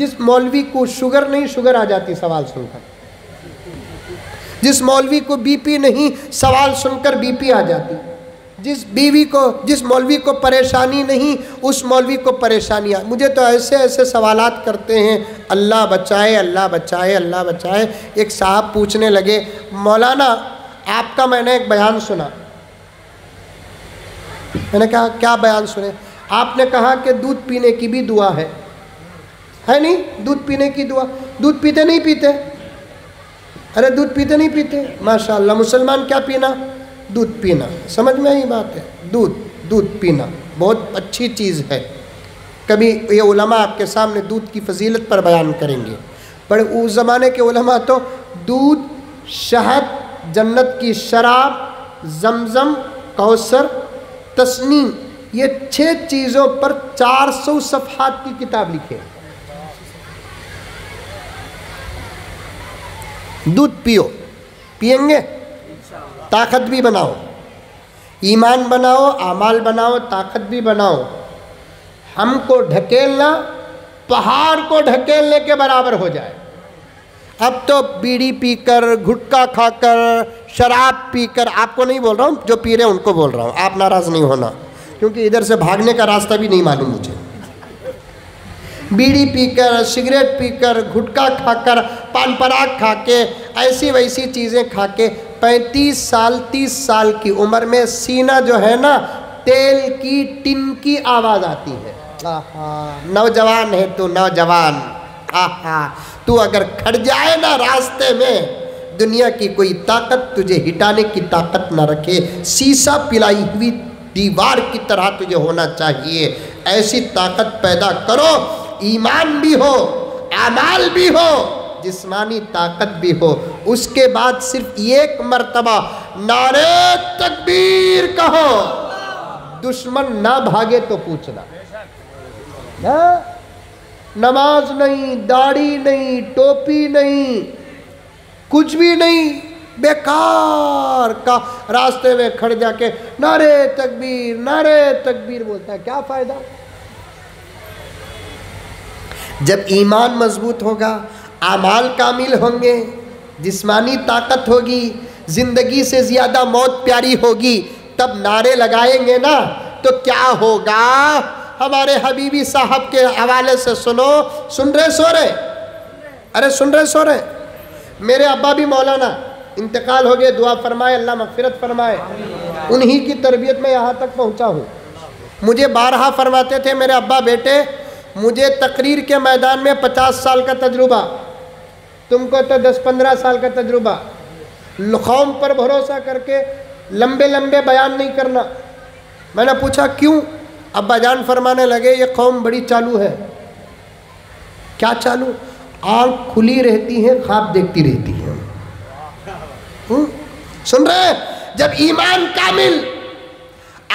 جس مولوی کو شوگر نہیں، شوگر آ جاتی سوال سن کر. جس مولوی کو بی پی نہیں، سوال سن کر بی پی آ جاتی. جس مولوی کو پریشانی نہیں، اس مولوی کو پریشانیاں. مجھے تو ایسے ایسے سوالات کرتے ہیں، اللہ بچائے اللہ بچائے اللہ بچائے. ایک صاحب پوچھنے لگے، مولانا آپ کا میں نے ایک بیان سنا. میں نے کہا کیا بیان سنے؟ آپ نے کہا کہ دودھ پینے کی بھی دعا ہے نہیں؟ دودھ پینے کی دعا. دودھ پیتے نہیں پیتے؟ ارے دودھ پیتے نہیں پیتے؟ ماشاءاللہ. مسلمان کیا پینا؟ دودھ پینا. سمجھ میں ہی بات ہے. دودھ پینا بہت اچھی چیز ہے. کبھی یہ علماء آپ کے سامنے دودھ کی فضیلت پر بیان کریں گے. پر اس زمانے کے علماء تو دودھ، شہد، جنت کی شراب، زمزم، کوثر، تسنیم، یہ 6 چیزوں پر 400 صفحات کی کتاب لکھے. دودھ پیو، پئیں گے طاقت بھی بناؤ، ایمان بناؤ، اعمال بناؤ، طاقت بھی بناؤ. ہم کو ڈھکیلنا پہاڑ کو ڈھکیلنے کے برابر ہو جائے. اب تو بیڑی پی کر، گھٹکا کھا کر، شراب پی کر، آپ کو نہیں بول رہا ہوں، جو پی رہے ہیں ان کو بول رہا ہوں، آپ ناراض نہیں ہونا، کیونکہ ادھر سے بھاگنے کا راستہ بھی نہیں معلوم مجھے. بیڑی پی کر، سگریٹ پی کر، گھٹکا کھا کر، پان پراگ کھا کے، ایسی ویسی چیزیں کھا کے 35 سال 30 سال کی عمر میں سینہ جو ہے نا تیل کی ٹن کی آواز آتی ہے. نوجوان ہے تو نوجوان، تو اگر کھڑ جائے نا راستے میں، دنیا کی کوئی طاقت تجھے ہٹانے کی طاقت نہ رکھے. سیسا پلائی ہوئی دیوار کی طرح تجھے ہونا چاہیے. ایسی طاقت پیدا کرو، ایمان بھی ہو، اعمال بھی ہو، جسمانی طاقت بھی ہو. اس کے بعد صرف ایک مرتبہ نعرہ تکبیر کہو. دشمن نہ بھاگے تو پوچھنا. نماز نہیں، داڑھی نہیں، ٹوپی نہیں، کچھ بھی نہیں، بیکار کا راستے میں کھڑ جا کے نعرہ تکبیر نعرہ تکبیر بولتا ہے، کیا فائدہ؟ جب ایمان مضبوط ہوگا، اعمال کامل ہوں گے، جسمانی طاقت ہوگی، زندگی سے زیادہ موت پیاری ہوگی، تب نعرے لگائیں گے نا تو کیا ہوگا؟ ہمارے حبیبی صاحب کے حوالے سے سنو. سن رہے سو رہے؟ ارے سن رہے سو رہے؟ میرے ابا بھی مولانا، انتقال ہو گئے، دعا فرمائے اللہ مغفرت فرمائے. انہی کی تربیت میں یہاں تک پہنچا ہوں. مجھے بارہا فرماتے تھے میرے ابا، بیٹے مجھے تقریر کے میدان میں 50 سال کا تجربہ، تم کو تو 10-15 سال کا تجربہ. قوم پر بھروسہ کر کے لمبے لمبے بیان نہیں کرنا. میں نے پوچھا کیوں؟ ابا جان فرمانے لگے یہ قوم بڑی چالو ہے. کیا چالو؟ آنکھ کھلی رہتی ہے، خواب دیکھتی رہتی ہے. سن رہے؟ جب ایمان کامل،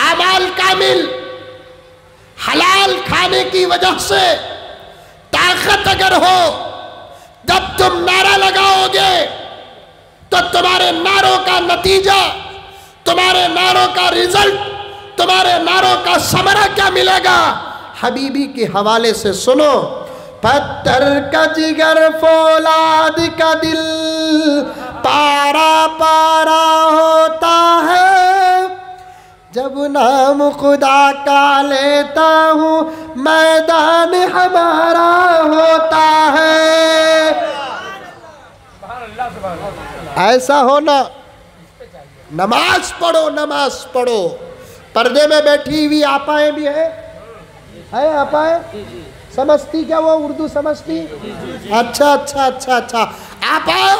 اعمال کامل، حلال کھانے کی وجہ سے طاقت اگر ہو، جب تم نعرہ لگاؤ گے تو تمہارے نعروں کا نتیجہ، تمہارے نعروں کا رزلٹ، تمہارے نعروں کا ثمرہ کیا ملے گا؟ حبیبی کے حوالے سے سنو. پتھر کا جگر فولاد کا دل پارا پارا ہوتا ہے، جب نام خدا کا لیتا ہوں میدان ہمارا ہوتا ہے. ایسا ہونا. نماز پڑھو، نماز پڑھو. پردے میں بیٹھی ہوئی آپائیں بھی ہے آپائیں؟ سمجھتی کیا وہ اردو سمجھتی؟ اچھا اچھا اچھا اچھا. آپا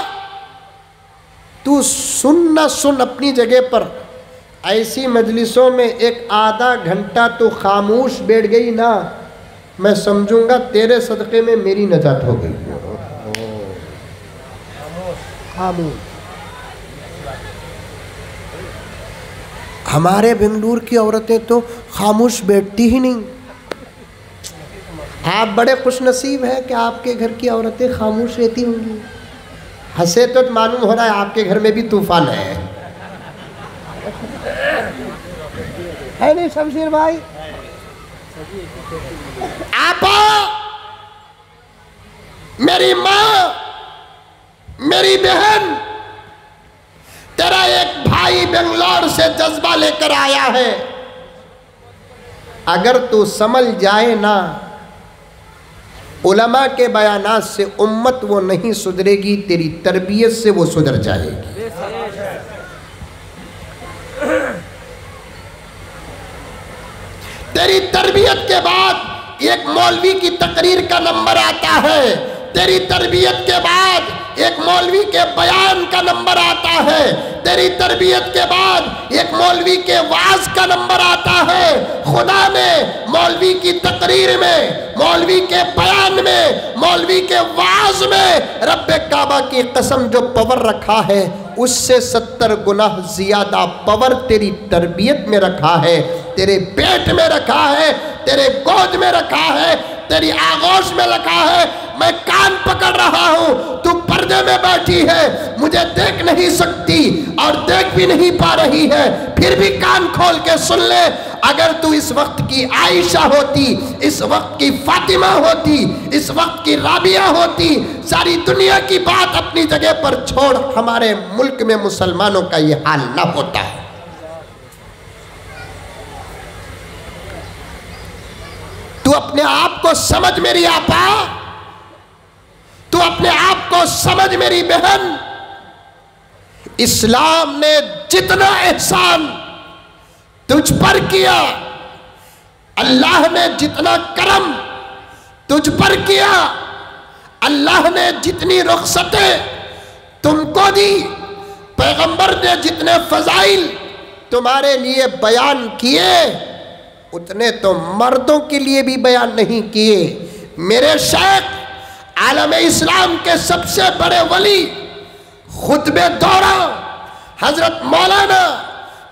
تو سن نہ سن اپنی جگہ پر. ایسی مجلسوں میں 1-آدھا گھنٹہ تو خاموش بیٹھ گئی نا، میں سمجھوں گا تیرے صدقے میں میری نجات ہو گئی. خاموش. ہمارے بنگلور کی عورتیں تو خاموش بیٹھتی ہی نہیں. آپ بڑے خوش نصیب ہیں کہ آپ کے گھر کی عورتیں خاموش رہتی ہوں گی. ہنسے تو معلوم ہو رہا ہے آپ کے گھر میں بھی طوفان ہے نہیں شمشیر بھائی؟ آپا میری ماں، میری بہن، تیرا ایک بھائی بنگلور سے جذبہ لے کر آیا ہے، اگر تو سمجھ جائے نا علماء کے بیانات سے امت وہ نہیں سدھرے گی، تیری تربیت سے وہ سدھر جائے گی۔ تیری تربیت کے بعد ایک مولوی کی تقریر کا نمبر آتا ہے، تیری تربیت کے بعد ایک مولوی کے بیان کا نمبر آتا ہے، تیری تربیت کے بعد ایک مولوی کے وعظ کا نمبر آتا ہے۔ خدا نے مولوی کی تقریر میں، مولوی کے بیان میں، مولوی کے وعظ میں رب کعبہ کی قسم جو پاور رکھا ہے اس سے 70 گنا زیادہ پاور تیری تربیت میں رکھا ہے، تیرے پیٹ میں رکھا ہے، تیرے گود میں رکھا ہے، تیری آغوش میں رکھا ہے۔ میں کان پکڑ رہا ہوں، تو پردے میں بیٹھی ہے، مجھے دیکھ نہیں سکتی اور دیکھ بھی نہیں پا رہی ہے، پھر بھی کان کھول کے سن لے۔ اگر تو اس وقت کی عائشہ ہوتی، اس وقت کی فاطمہ ہوتی، اس وقت کی رابعہ ہوتی، ساری دنیا کی بات اپنی جگہ پر چھوڑ، ہمارے ملک میں مسلمانوں کا یہ حال نہ ہوتا ہے۔ تو اپنے آپ کو سمجھ میری آپا، تو اپنے آپ کو سمجھ میری بہن، اسلام نے جتنا احسان تجھ پر کیا، اللہ نے جتنا کرم تجھ پر کیا، اللہ نے جتنی رخصتیں تم کو دی، پیغمبر نے جتنے فضائل تمہارے لیے بیان کیے، اتنے تو مردوں کے لیے بھی بیان نہیں کیے۔ میرے شیخ عالم اسلام کے سب سے بڑے ولی خطب دورہ حضرت مولانا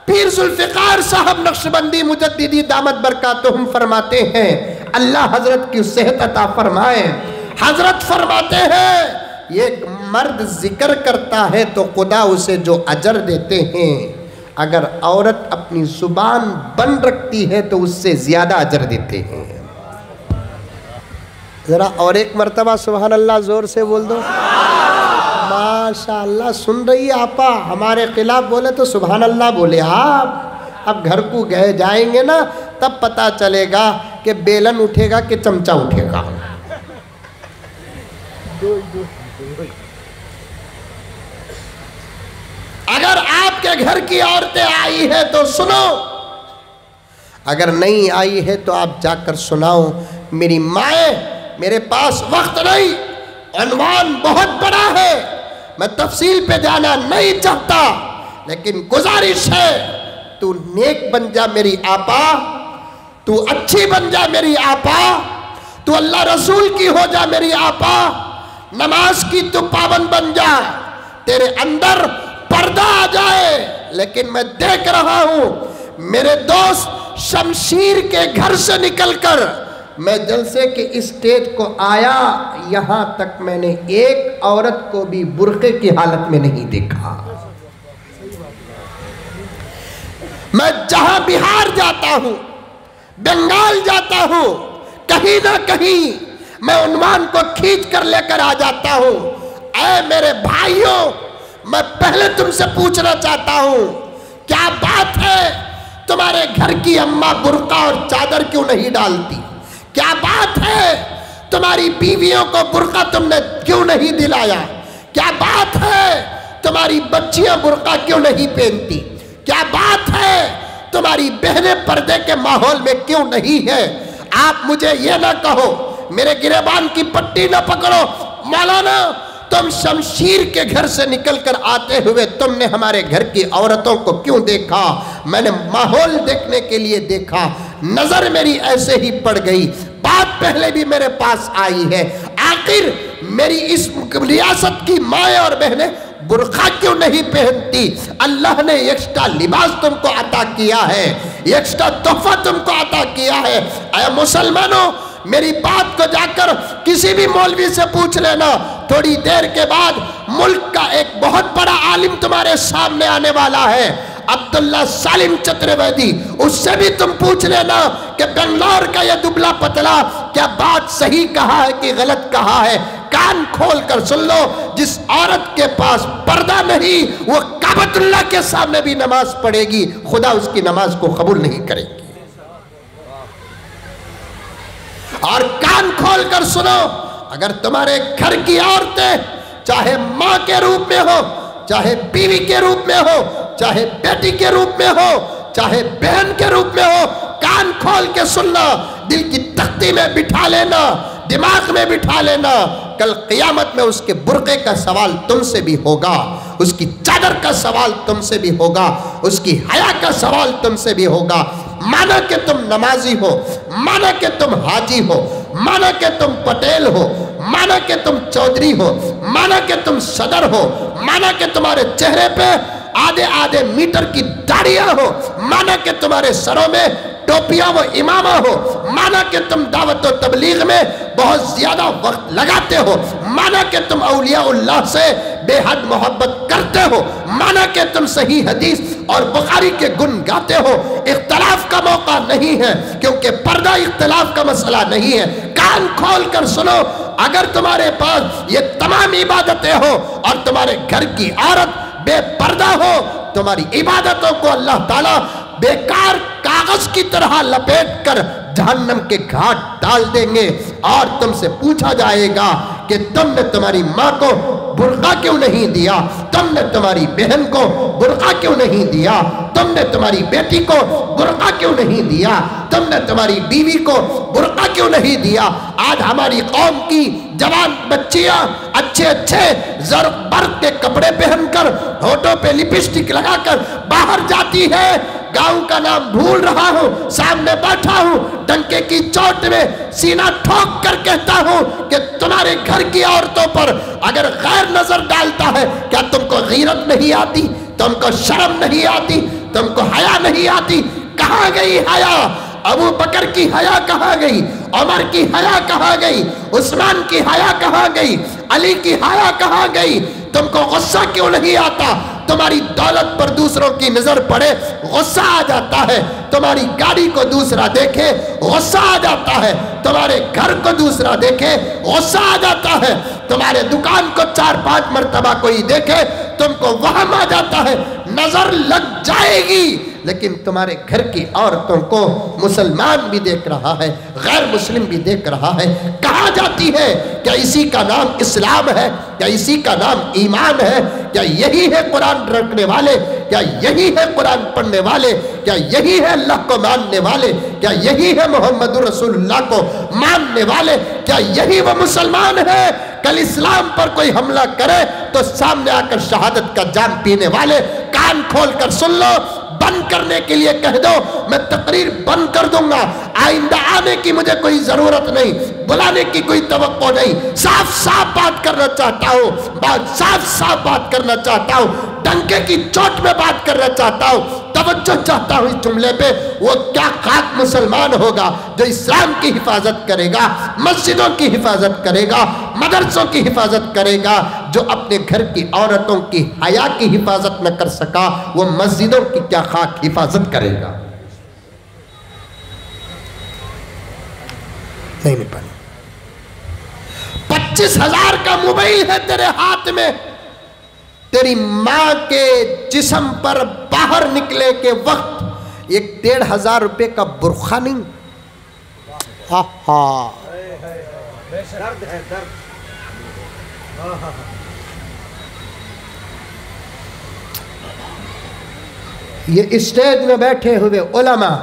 پیر ذوالفقار صاحب نقشبندی مجددی دامت برکاتہم فرماتے ہیں، اللہ حضرت کی صحت عطا فرمائے، حضرت فرماتے ہیں یہ مرد ذکر کرتا ہے تو خدا اسے جو اجر دیتے ہیں، اگر عورت اپنی زبان بند رکھتی ہے تو اس سے زیادہ اجر دیتے ہیں۔ ذرا اور ایک مرتبہ سبحان اللہ زور سے بول دو۔ ماشاءاللہ سن رہی ہے آپا، ہمارے خلاف بولے تو سبحان اللہ بولے آپ۔ اب گھر کو گئے جائیں گے نا تب پتا چلے گا کہ بیلن اٹھے گا کہ چمچہ اٹھے گا۔ اگر آپ کے گھر کی عورتیں آئی ہے تو سنو، اگر نہیں آئی ہے تو آپ جا کر سناؤ۔ میری مائیں، میرے پاس وقت نہیں، عنوان بہت بڑا ہے، میں تفصیل پہ جانا نہیں چاہتا، لیکن گزارش ہے تو نیک بن جا میری آپا، تو اچھی بن جا میری آپا، تو اللہ رسول کی ہو جا میری آپا، نماز کی تو پابند بن جا، تیرے اندر پردہ آ جائے۔ لیکن میں دیکھ رہا ہوں میرے دوست شمشیر کے گھر سے نکل کر میں جلسے کے اسٹیج کو آیا، یہاں تک میں نے ایک عورت کو بھی برقعے کی حالت میں نہیں دیکھا۔ میں جہاں بہار جاتا ہوں، بنگال جاتا ہوں، کہیں نہ کہیں میں عنوان کو کھینچ کر لے کر آ جاتا ہوں۔ اے میرے بھائیوں، میں پہلے تم سے پوچھنا چاہتا ہوں، کیا بات ہے تمہارے گھر کی اماں برقع اور چادر کیوں نہیں ڈالتی؟ کیا بات ہے تمہاری بیویوں کو برقع تم نے کیوں نہیں دلایا؟ کیا بات ہے تمہاری بچیاں برقع کیوں نہیں پہنتی؟ کیا بات ہے تمہاری بہنیں پردے کے ماحول میں کیوں نہیں ہے؟ آپ مجھے یہ نہ کہو، میرے گریبان کی پٹی نہ پکڑو، مولانا تم شمشیر کے گھر سے نکل کر آتے ہوئے تم نے ہمارے گھر کی عورتوں کو کیوں دیکھا؟ میں نے ماحول دیکھنے کے لیے دیکھا، نظر میری ایسے ہی پڑ گئی، بات پہلے بھی میرے پاس آئی ہے، آخر میری اس ریاست کی مائیں اور بہنیں برقع کیوں نہیں پہنتی؟ اللہ نے ایکسٹرا لباس تم کو عطا کیا ہے، ایکسٹرا تحفہ تم کو عطا کیا ہے۔ اے مسلمانوں، میری بات کو جا کر کسی بھی مولوی سے پوچھ لینا، تھوڑی دیر کے بعد ملک کا ایک بہت بڑا عالم تمہارے سامنے آنے والا ہے، عبداللہ سالم چترویدی، اس سے بھی تم پوچھ لینا کہ بنگلور کا یہ دبلا پتلا کیا بات صحیح کہا ہے کہ غلط کہا ہے۔ کان کھول کر سن لو، جس عورت کے پاس پردہ نہیں وہ کعبۃ اللہ کے سامنے بھی نماز پڑھے گی، خدا اس کی نماز کو قبول نہیں کرے گی۔ اور کان کھول کر سنو، اگر تمہارے گھر کی عورتیں چاہے ماں کے روپ میں ہو، چاہے بیوی کے روپ میں ہو، چاہے بیٹی کے روپ میں ہو، چاہے بہن کے روپ میں ہو، کان کھول کے سننا، دل کی تختی میں بٹھا لینا، دماغ میں بٹھا لینا، کل قیامت میں اس کے برقعے کا سوال تم سے بھی ہوگا، اس کی چادر کا سوال تم سے بھی ہوگا، اس کی حیا کا سوال تم سے بھی ہوگا۔ مانا کہ تم نمازی ہو، مانا کہ تم حاجی ہو، مانا کہ تم پٹیل ہو، مانا کہ تم چودھری ہو، مانا کہ تم صدر ہو، مانا کہ تمہارے چہرے پہ آدھے میٹر کی داڑیاں ہو، مانا کہ تمہارے سروں میں ٹوپیاں و امامہ ہو، مانا کہ تم دعوت و تبلیغ میں بہت زیادہ وقت لگاتے ہو، مانا کہ تم اولیاء اللہ سے بے حد محبت کرتے ہو، مانا کہ تم صحیح حدیث اور بخاری کے گن گاتے ہو، اختلاف کا موقع نہیں ہے، کیونکہ پردہ اختلاف کا مسئلہ نہیں ہے۔ کان کھول کر سنو، اگر تمہارے پاس یہ تمام عبادتیں ہو اور تمہارے گھر کی عورت بے پردہ ہو، تمہاری عبادتوں کو اللہ تعالیٰ بیکار کاغذ کی طرح لپیٹ کر جہنم کے گھاٹ ڈال دیں گے، اور تم سے پوچھا جائے گا کہ تم نے تمہاری ماں کو برقع کیوں نہیں دیا، تم نے تمہاری بہن کو برقع کیوں نہیں دیا، تم نے تمہاری بیٹی کو برقع کیوں نہیں دیا، تم نے تمہاری بیوی کو برقع کیوں نہیں دیا۔ آج ہماری قوم کی جوان بچیاں اچھے زرق برق کے کپڑے پہن کر، ہونٹوں پہ لپسٹک لگا کر باہر جاتی ہے، گاؤں کا نام بھول رہا ہوں، سامنے بیٹھا ہوں، ڈنکے کی چوٹ میں سینہ ٹھوک کر کہتا ہوں کہ تمہارے گھر کی عورتوں پر اگر غیر نظر ڈالتا ہے، کیا تم کو غیرت نہیں آتی، تم کو شرم نہیں آتی، تم کو حیا نہیں آتی؟ کہاں گئی حیا؟ ابو بکر کی حیا کہاں گئی؟ عمر کی حیا کہاں گئی؟ عثمان کی حیا کہاں گئی؟ علی کی حیا کہاں گئی؟ تم کو غصہ کیوں نہیں آتا؟ تمہاری دولت پر دوسروں کی نظر پڑے غصہ آ جاتا ہے، تمہاری گاڑی کو دوسرا دیکھے غصہ آ جاتا ہے، تمہارے گھر کو دوسرا دیکھے غصہ آ جاتا ہے، تمہارے دکان کو 4-5 مرتبہ کوئی دیکھے تم کو وہم آ جاتا ہے، نظر لگ جائے گی۔ لیکن تمہارے گھر کی عورتوں کو مسلمان بھی دیکھ رہا ہے، غیر مسلم بھی دیکھ رہا ہے، کہاں جاتی ہے؟ کیا اسی کا نام اسلام ہے؟ کیا اسی کا نام ایمان ہے؟ کیا یہی ہے قرآن رکھنے والے؟ کیا یہی ہے قرآن پڑھنے والے؟ کیا یہی ہے اللہ کو ماننے والے؟ کیا یہی ہے محمد رسول اللہ کو ماننے والے؟ کیا یہی وہ مسلمان ہے؟ کل اسلام پر کوئی حملہ کرے تو سامنے آ کر شہادت کا جام پینے والے، کان کھول کر سن لو، بند کرنے کے لیے کہہ دو، میں تقریر بند کر دوں گا، آئندہ آنے کی مجھے کوئی ضرورت نہیں، بلانے کی کوئی توقع نہیں، صاف بات کرنا چاہتا ہوں، صاف بات کرنا چاہتا ہوں، ڈنکے کی چوٹ میں بات کرنا چاہتا ہوں، توجہ چاہتا ہوں اس جملے پہ۔ وہ کیا خاک مسلمان ہوگا جو اسلام کی حفاظت کرے گا، مسجدوں کی حفاظت کرے گا، مدرسوں کی حفاظت کرے گا، جو اپنے گھر کی عورتوں کی حیا کی حفاظت نہ کر سکا، وہ مسجدوں کی کیا خاک حفاظت کرے گا؟ نہیں میں پڑھیں۔ 25,000 کا موبائل ہے تیرے ہاتھ میں، تیری ماں کے جسم پر باہر نکلے کے وقت 1,500 روپے کا برقع نہیں؟ یہ اسٹیج میں بیٹھے ہوئے علماء،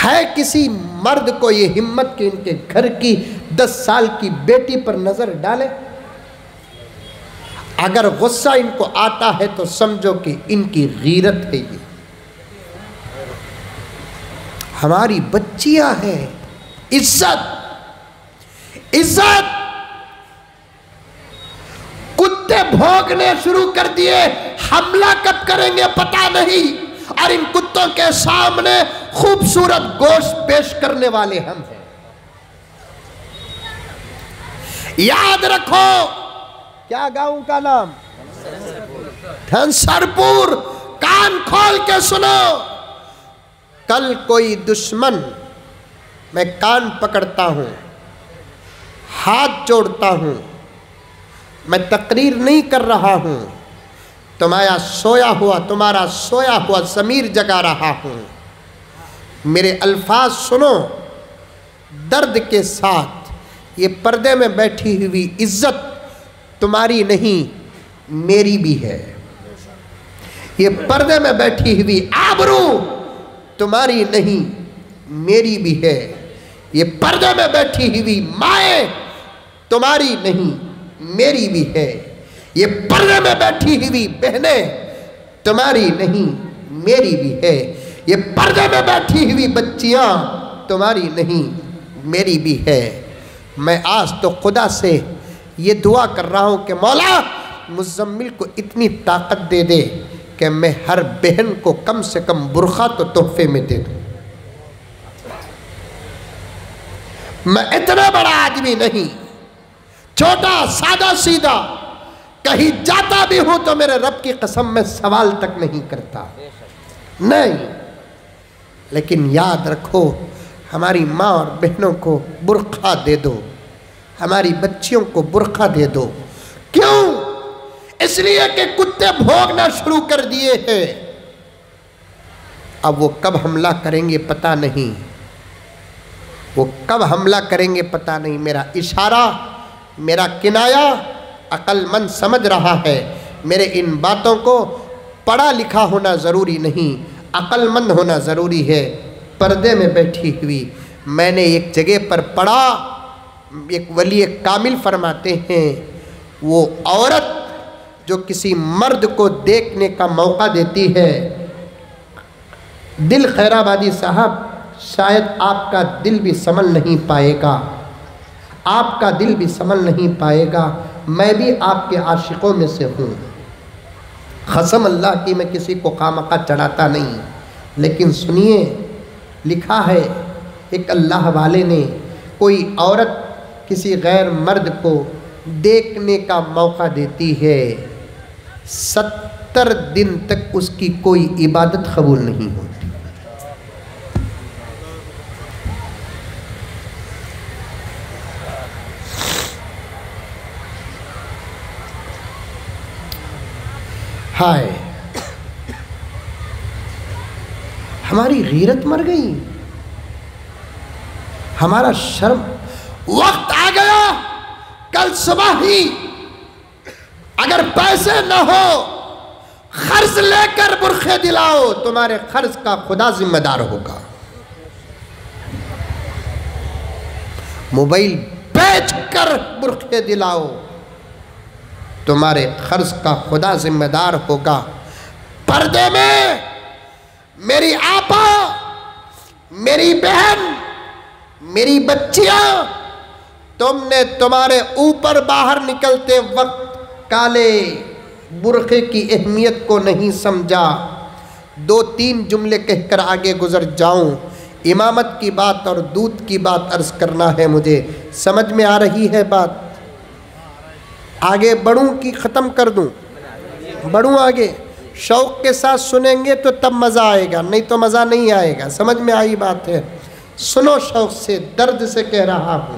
ہے کسی مرد کو یہ ہمت کہ ان کے گھر کی 10 سال کی بیٹی پر نظر ڈالے؟ اگر غصہ ان کو آتا ہے تو سمجھو کہ ان کی غیرت ہے۔ یہ ہماری بچیاں ہیں، عزت کتے بھونکنے شروع کر دیے، حملہ کب کریں گے پتہ نہیں، اور ان کتوں کے سامنے خوبصورت گوشت پیش کرنے والے ہم ہیں۔ یاد رکھو، کیا گاؤں کا نام؟ دھنسرپور۔ کان کھول کے سنو، کل کوئی دشمن، میں کان پکڑتا ہوں، ہاتھ جوڑتا ہوں، میں تقریر نہیں کر رہا ہوں، تمہارا سویا ہوا ضمیر جگا رہا ہوں۔ میرے الفاظ سنو درد کے ساتھ، یہ پردے میں بیٹھی ہوئی عزت تمہاری نہیں میری بھی ہے، یہ پردے میں بیٹھی ہوئی آبرو تمہاری نہیں میری بھی ہے، یہ پردے میں بیٹھی ہوئی مائیں تمہاری نہیں میری بھی ہے، یہ پردے میں بیٹھی ہوئی بہنیں تمہاری نہیں میری بھی ہے، یہ پردے میں بیٹھی ہوئی بچیاں تمہاری نہیں میری بھی ہے۔ میں آج تو خدا سے یہ دعا کر رہا ہوں کہ مولا مزمل کو اتنی طاقت دے دے کہ میں ہر بہن کو کم سے کم برقع تو تحفے میں دے دوں۔ میں اتنا بڑا آدمی نہیں، چھوٹا سادہ سیدھا، کہیں جاتا بھی ہوں تو میرے رب کی قسم میں سوال تک نہیں کرتا، نہیں، لیکن یاد رکھو ہماری ماں اور بہنوں کو برقع دے دو، ہماری بچیوں کو برقع دے دو۔ کیوں؟ اس لیے کہ کتے بھونکنا شروع کر دیے ہیں، اب وہ کب حملہ کریں گے پتہ نہیں، وہ کب حملہ کریں گے پتہ نہیں۔ میرا اشارہ، میرا کنایا عقل مند سمجھ رہا ہے، میرے ان باتوں کو پڑھا لکھا ہونا ضروری نہیں، عقل مند ہونا ضروری ہے۔ پردے میں بیٹھی ہوئی میں نے ایک جگہ پر پڑھا، ایک ولی کامل فرماتے ہیں وہ عورت جو کسی مرد کو دیکھنے کا موقع دیتی ہے، دل خیرآبادی صاحب شاید آپ کا دل بھی سنبھل نہیں پائے گا، آپ کا دل بھی سنبھل نہیں پائے گا، میں بھی آپ کے عاشقوں میں سے ہوں، قسم اللہ کی میں کسی کو خامخواہ چڑھاتا نہیں، لیکن سنیے لکھا ہے ایک اللہ والے نے، کوئی عورت کسی غیر مرد کو دیکھنے کا موقع دیتی ہے 70 دن تک اس کی کوئی عبادت قبول نہیں ہوتی۔ ہائے ہماری غیرت مر گئی، ہمارا شرم۔ وقت آ گیا کل صبح ہی اگر پیسے نہ ہو قرض لے کر برقعے دلاؤ، تمہارے قرض کا خدا ذمہ دار ہوگا۔ موبائل بیچ کر برقعے دلاؤ، تمہارے قرض کا خدا ذمہ دار ہوگا۔ پردے میں میری آپا، میری بہن، میری بچیاں، تم نے تمہارے اوپر باہر نکلتے وقت کالے برقعے کی اہمیت کو نہیں سمجھا۔ 2-3 جملے کہہ کر آگے گزر جاؤں، امامت کی بات اور دودھ کی بات عرض کرنا ہے مجھے، سمجھ میں آ رہی ہے بات؟ آگے بڑھوں کی ختم کر دوں؟ بڑھوں آگے؟ شوق کے ساتھ سنیں گے تو تب مزہ آئے گا، نہیں تو مزہ نہیں آئے گا۔ سمجھ میں آئی بات ہے؟ سنو شوق سے، درد سے کہہ رہا ہوں،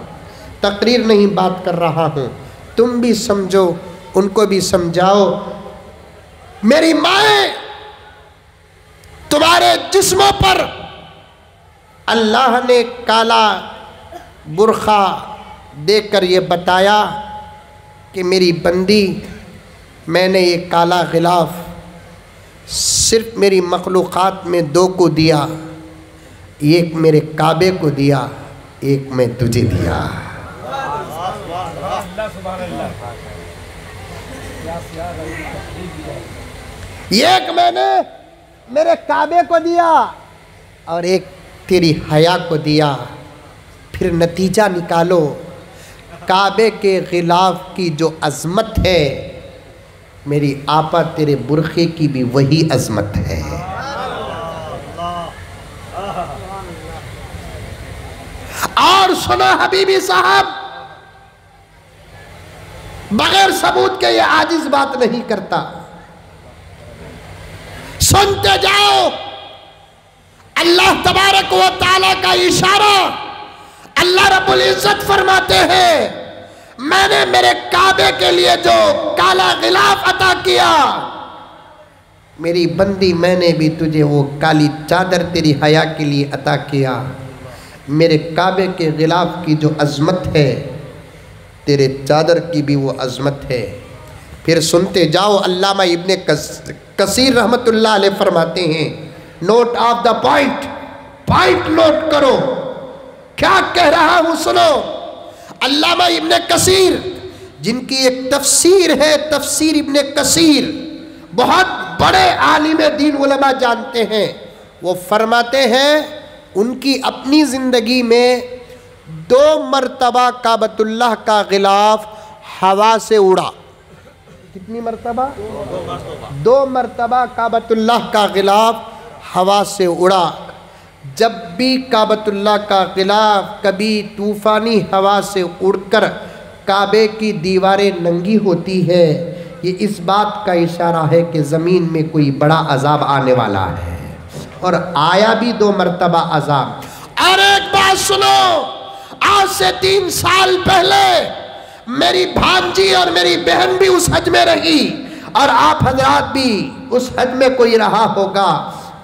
تقریر نہیں بات کر رہا ہوں، تم بھی سمجھو ان کو بھی سمجھاؤ۔ میری مائیں، تمہارے جسموں پر اللہ نے کالا برقع دے کر یہ بتایا کہ میری بندی، میں نے یہ کالا غلاف صرف میری مخلوقات میں 2 کو دیا، ایک میرے کعبے کو دیا، ایک میں تجھے دیا۔ ایک میں نے میرے کعبے کو دیا اور ایک تیری حیا کو دیا۔ پھر نتیجہ نکالو، کعبے کے غلاف کی جو عظمت ہے، میری آپا تیرے برقعے کی بھی وہی عظمت ہے۔ اور سنو حبیبی صاحب، بغیر ثبوت کے یہ عاجز بات نہیں کرتا، سنتے جاؤ۔ اللہ تبارک و تعالیٰ کا اشارہ، اللہ رب العزت فرماتے ہیں نے میرے کعبے کے لیے جو کالا غلاف عطا کیا، میری بندی میں نے بھی تجھے وہ کالی چادر تیری حیا کے لیے عطا کیا۔ میرے کعبے کے غلاف کی جو عظمت ہے، تیرے چادر کی بھی وہ عظمت ہے۔ پھر سنتے جاؤ، علامہ ابن کثیر رحمت اللہ علیہ فرماتے ہیں، note of the point note کرو، کیا کہہ رہا ہوں سنو۔ علامہ ابن کثیر جن کی ایک تفسیر ہے، تفسیر ابن کثیر، بہت بڑے عالم دین علماء جانتے ہیں، وہ فرماتے ہیں ان کی اپنی زندگی میں 2 مرتبہ کعبۃ اللہ کا غلاف ہوا سے اڑا۔ کتنی مرتبہ؟ 2 مرتبہ کعبۃ اللہ کا غلاف ہوا سے اڑا۔ جب بھی کعبۃ اللہ کا غلاف کبھی طوفانی ہوا سے اڑ کر کعبے کی دیواریں ننگی ہوتی ہے، یہ اس بات کا اشارہ ہے کہ زمین میں کوئی بڑا عذاب آنے والا ہے، اور آیا بھی 2 مرتبہ عذاب۔ اور ایک بات سنو، آج سے 3 سال پہلے میری بھانجی اور میری بہن بھی اس حج میں رہی، اور آپ حضرات بھی اس حج میں کوئی رہا ہوگا۔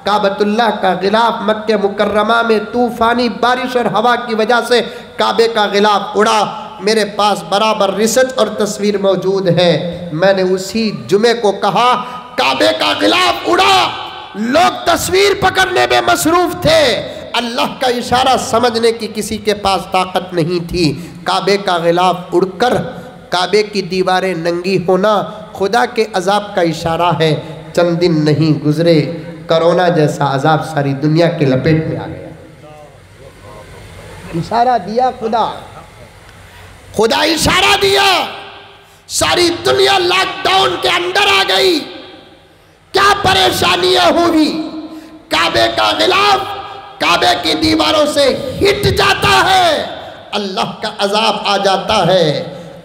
کعبۃ اللہ کا غلاف مکہ مکرمہ میں طوفانی بارش اور ہوا کی وجہ سے کعبے کا غلاف اڑا۔ میرے پاس برابر ریسرچ اور تصویر موجود ہے۔ میں نے اسی جمعے کو کہا کعبے کا غلاف اڑا، لوگ تصویر پکڑنے میں مصروف تھے، اللہ کا اشارہ سمجھنے کی کسی کے پاس طاقت نہیں تھی۔ کعبے کا غلاف اڑ کر کعبے کی دیواریں ننگی ہونا خدا کے عذاب کا اشارہ ہے۔ چند دن نہیں گزرے، کرونا جیسا عذاب ساری دنیا کے لپیٹ میں آ گیا۔ اشارہ دیا خدا اشارہ دیا، ساری دنیا لاک ڈاؤن کے اندر آ گئی۔ کیا پریشانیاں ہوئی؟ کعبے کا غلاف کعبے کی دیواروں سے ہٹ جاتا ہے، اللہ کا عذاب آ جاتا ہے۔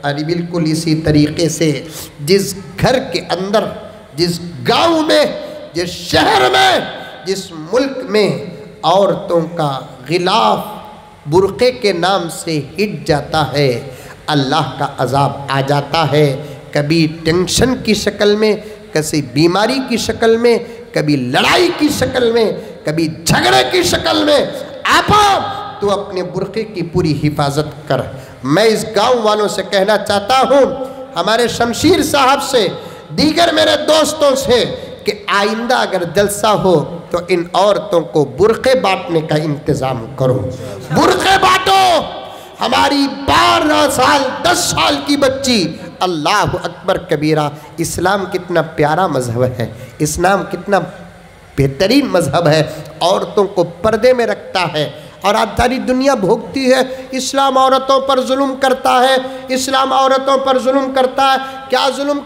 اور بالکل اسی طریقے سے جس گھر کے اندر، جس گاؤں میں، جس شہر میں، جس ملک میں عورتوں کا غلاف برقعے کے نام سے ہٹ جاتا ہے، اللہ کا عذاب آ جاتا ہے۔ کبھی ٹینشن کی شکل میں، کسی بیماری کی شکل میں، کبھی لڑائی کی شکل میں، کبھی جھگڑے کی شکل میں۔ آپا تو اپنے برقعے کی پوری حفاظت کر۔ میں اس گاؤں والوں سے کہنا چاہتا ہوں، ہمارے شمشیر صاحب سے، دیگر میرے دوستوں سے، کہ آئندہ اگر جلسہ ہو تو ان عورتوں کو برقعے بانٹنے کا انتظام کرو۔ برقعے بانٹو۔ ہماری 12 سال 10 سال کی بچی، اللہ اکبر کبیرہ، اسلام کتنا پیارا مذہب ہے، اسلام کتنا بہترین مذہب ہے، عورتوں کو پردے میں رکھتا ہے۔ اور آج ساری دنیا بھوگتی ہے اسلام عورتوں پر ظلم کرتا ہے، اسلام عورتوں پر ظلم کرتا ہے۔ کیا ظلم